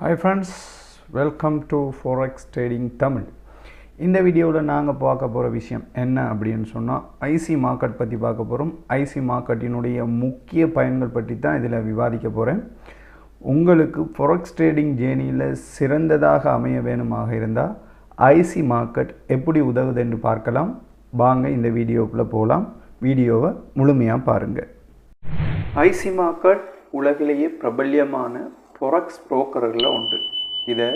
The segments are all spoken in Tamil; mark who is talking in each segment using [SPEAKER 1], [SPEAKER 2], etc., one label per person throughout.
[SPEAKER 1] Hi friends, welcome to Forex Trading Tamil. இந்த வீடியோவில் நாங்கள் பார்க்க போகிற விஷயம் என்ன அப்படின்னு சொன்னால் ஐசி மார்க்கெட் பற்றி பார்க்க போகிறோம். ஐசி மார்க்கெட்டினுடைய முக்கிய பயன்கள் பற்றி தான் இதில் விவாதிக்க போகிறேன். உங்களுக்கு ஃபோரெக்ஸ் ட்ரேடிங் ஜேர்னியில் சிறந்ததாக அமைய வேணுமாக இருந்தால் ஐசி மார்க்கெட் எப்படி உதவுது என்று பார்க்கலாம். வாங்க இந்த வீடியோக்குள்ளே போகலாம். வீடியோவை முழுமையாக பாருங்கள். ஐசி மார்க்கெட் உலகிலேயே பிரபல்யமான ஃபோரெக்ஸ் புரோக்கர்களில் உண்டு. இதை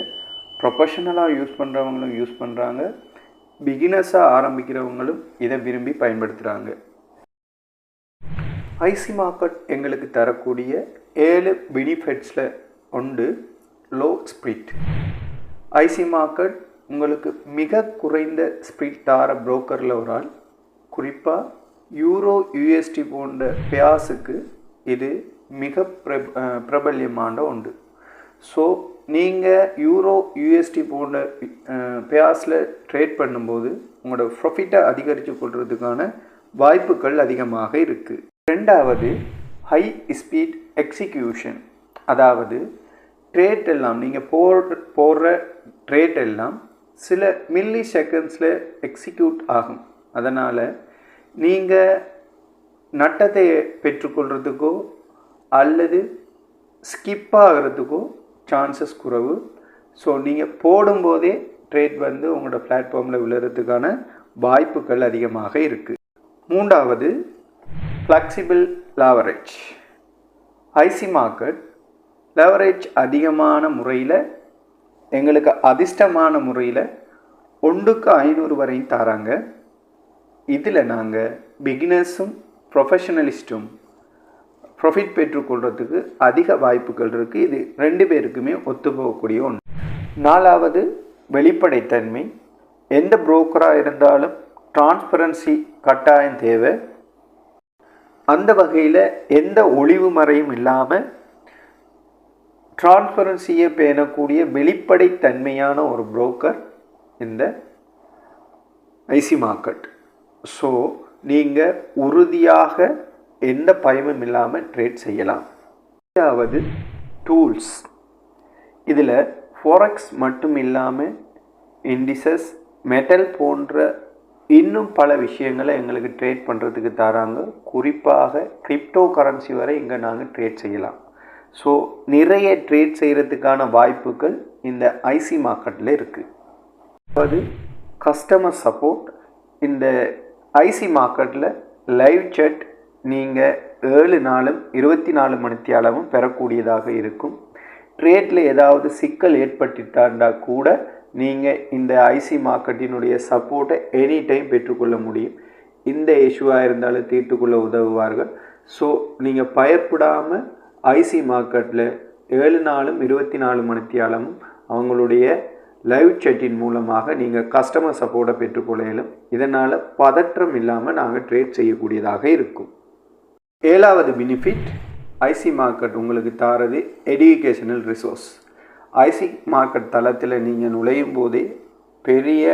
[SPEAKER 1] ப்ரொஃபஷனலாக யூஸ் பண்ணுறவங்களும் யூஸ் பண்ணுறாங்க, பிகினர்ஸாக ஆரம்பிக்கிறவங்களும் இதை விரும்பி பயன்படுத்துகிறாங்க. ஐசி மார்க்கெட் எங்களுக்கு தரக்கூடிய 7 பெனிஃபிட்ஸில் ஒன்று லோ ஸ்ப்ரிட். ஐசி மார்க்கெட் உங்களுக்கு மிக குறைந்த ஸ்ப்ரிட் தர புரோக்கரில் ஒரு ஆள். குறிப்பாக யூரோ யூஎஸ்டி போன்ற பேர்ஸுக்கு இது மிக பிரபல்யமான ஒன்று. ஸோ நீங்கள் யூரோ யூஎஸ்டி போன்ற பேர்ஸில் ட்ரேட் பண்ணும்போது உங்களோட ப்ராஃபிட்டை அதிகரித்து கொள்வதுக்கான வாய்ப்புகள் அதிகமாக இருக்குது. ரெண்டாவது ஹை ஸ்பீட் எக்ஸிக்யூஷன். அதாவது ட்ரேட் எல்லாம் நீங்கள் போடுற ட்ரேட் எல்லாம் சில மில்லி செகண்ட்ஸில் எக்ஸிக்யூட் ஆகும். அதனால் நீங்கள் நட்டத்தை பெற்றுக்கொள்கிறதுக்கோ அல்லது ஸ்கிப் ஆகிறதுக்கோ சான்சஸ் குறைவு. ஸோ நீங்கள் போடும்போதே ட்ரேட் உங்களோட பிளாட்ஃபார்மில் விழுறதுக்கான வாய்ப்புகள் அதிகமாக இருக்குது. மூன்றாவது flexible leverage. IC market leverage அதிகமான முறையில் எங்களுக்கு அதிர்ஷ்டமான முறையில் 1:500 வரையும் தராங்க. இதில் நாங்கள் பிகினர்ஸும் ப்ரொஃபஷனலிஸ்ட்டும் ப்ராஃபிட் பெற்றுக்கொள்கிறதுக்கு அதிக வாய்ப்புகள் இருக்குது. இது 2 பேருக்குமே ஒத்து போகக்கூடிய ஒன்று. நாலாவது வெளிப்படைத்தன்மை. எந்த புரோக்கராக இருந்தாலும் டிரான்ஸ்பரன்சி கட்டாயம் தேவை. அந்த வகையில் எந்த ஒளிவு மறையும் இல்லாமல் டிரான்ஸ்பரன்சியை பேணக்கூடிய வெளிப்படைத்தன்மையான ஒரு புரோக்கர் இந்த ஐசி மார்க்கெட். ஸோ நீங்கள் உறுதியாக எந்த பயமும் இல்லாமல் ட்ரேட் செய்யலாம். அதாவது டூல்ஸ். இதில் ஃபோரெக்ஸ் மட்டும் இல்லாமல் இண்டிசஸ், மெட்டல் போன்ற இன்னும் பல விஷயங்களை எங்களுக்கு ட்ரேட் பண்ணுறதுக்கு தராங்க. குறிப்பாக கிரிப்டோ கரன்சி வரை இங்கே நாங்கள் ட்ரேட் செய்யலாம். ஸோ நிறைய ட்ரேட் செய்கிறதுக்கான வாய்ப்புகள் இந்த ஐசி மார்க்கெட்டில் இருக்குது. அதாவது கஸ்டமர் சப்போர்ட். இந்த ஐசி மார்க்கெட்டில் லைவ் சேட் நீங்கள் 7 நாளும் 24 மணித்தியாலமும் பெறக்கூடியதாக இருக்கும். ட்ரேட்டில் ஏதாவது சிக்கல் ஏற்பட்டுட்டாண்டா கூட நீங்கள் இந்த ஐசி மார்க்கெட்டினுடைய சப்போர்ட்டை எனி டைம் பெற்றுக்கொள்ள முடியும். இந்த இஷ்யூவாக இருந்தாலும் தீர்த்துக்கொள்ள உதவுவார்கள். ஸோ நீங்கள் பயப்படாமல் ஐசி மார்க்கெட்டில் 7 நாளும் 24 மணித்தியாலமும் அவங்களுடைய லைவ் சேட்டின் மூலமாக நீங்கள் கஸ்டமர் சப்போர்ட்டை பெற்றுக்கொள்ளையிலும். இதனால் பதற்றம் இல்லாமல் நாங்கள் ட்ரேட் செய்யக்கூடியதாக இருக்கும். 7வது பெனிஃபிட் ஐசி மார்க்கெட் உங்களுக்கு தாரது எஜுகேஷனல் ரிசோர்ஸ். ஐசி மார்க்கெட் தளத்தில் நீங்கள் நுழையும் போதே பெரிய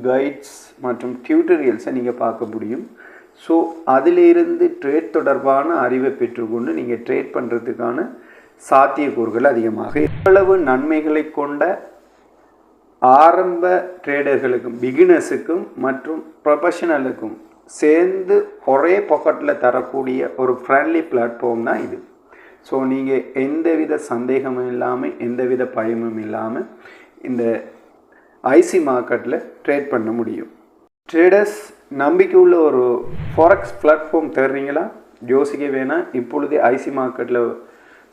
[SPEAKER 1] கைட்ஸ் மற்றும் டியூட்டோரியல்ஸை நீங்கள் பார்க்க முடியும். ஸோ அதிலிருந்து ட்ரேட் தொடர்பான அறிவை பெற்றுக்கொண்டு நீங்கள் ட்ரேட் பண்ணுறதுக்கான சாத்தியக்கூறுகள் அதிகமாக. இவ்வளவு நன்மைகளை கொண்ட ஆரம்ப ட்ரேடர்களுக்கும் பிகினர்ஸுக்கும் மற்றும் ப்ரொஃபஷனலுக்கும் சேர்ந்து ஒரே பாக்கெட்டில் தரக்கூடிய ஒரு ஃப்ரெண்ட்லி பிளாட்ஃபார்ம் தான் இது. ஸோ நீங்கள் எந்தவித சந்தேகமும் இல்லாமல் எந்தவித பயமும் இல்லாமல் இந்த ஐசி மார்க்கெட்டில் ட்ரேட் பண்ண முடியும். ட்ரேடர்ஸ் நம்பிக்கை உள்ள ஒரு ஃபாரெக்ஸ் பிளாட்ஃபார்ம் தர்றீங்களா? யோசிக்க வேணாம். இப்பொழுதே ஐசி மார்க்கெட்டில்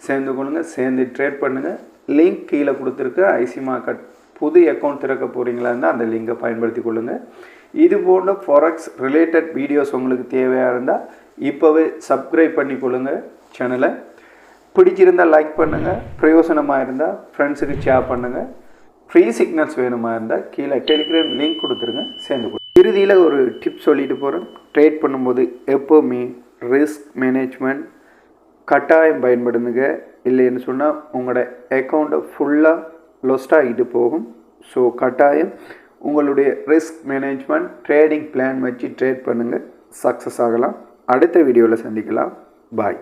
[SPEAKER 1] சேர்ந்து கொள்ளுங்கள், சேர்ந்து ட்ரேட் பண்ணுங்கள். லிங்க் கீழே கொடுத்துருக்கு. ஐசி மார்க்கெட் புது அக்கௌண்ட் திறக்க போகிறீங்களா இருந்தால் அந்த லிங்கை பயன்படுத்தி கொள்ளுங்கள். இது போன்ற ஃபாரெக்ஸ் ரிலேட்டட் வீடியோஸ் உங்களுக்கு தேவையாக இருந்தால் இப்போவே சப்ஸ்கிரைப் பண்ணி கொள்ளுங்கள் சேனலை. பிடிச்சிருந்தால் லைக் பண்ணுங்கள். பிரயோசனமாக இருந்தால் ஃப்ரெண்ட்ஸுக்கு ஷேர் பண்ணுங்கள். ஃப்ரீ சிக்னல்ஸ் வேணுமா இருந்தால் கீழே டெலிகிராம் லிங்க் கொடுத்துருங்க, சேர்ந்து கொடு. இறுதியில் ஒரு டிப் சொல்லிட்டு போகிறேன். ட்ரேட் பண்ணும்போது எப்போவுமே ரிஸ்க் மேனேஜ்மெண்ட் கட்டாயம் பயன்படுத்துங்க. இல்லைன்னு சொன்னால் உங்களோட அக்கௌண்ட்டை ஃபுல்லாக லொஸ்ட் ஆகிட்டு போகும். ஸோ கட்டாயம் உங்களுடைய ரிஸ்க் மேனேஜ்மெண்ட் ட்ரேடிங் பிளான் வச்சு ட்ரேட் பண்ணுங்கள், சக்ஸஸ் ஆகலாம். அடுத்த வீடியோவில் சந்திக்கலாம். பாய்.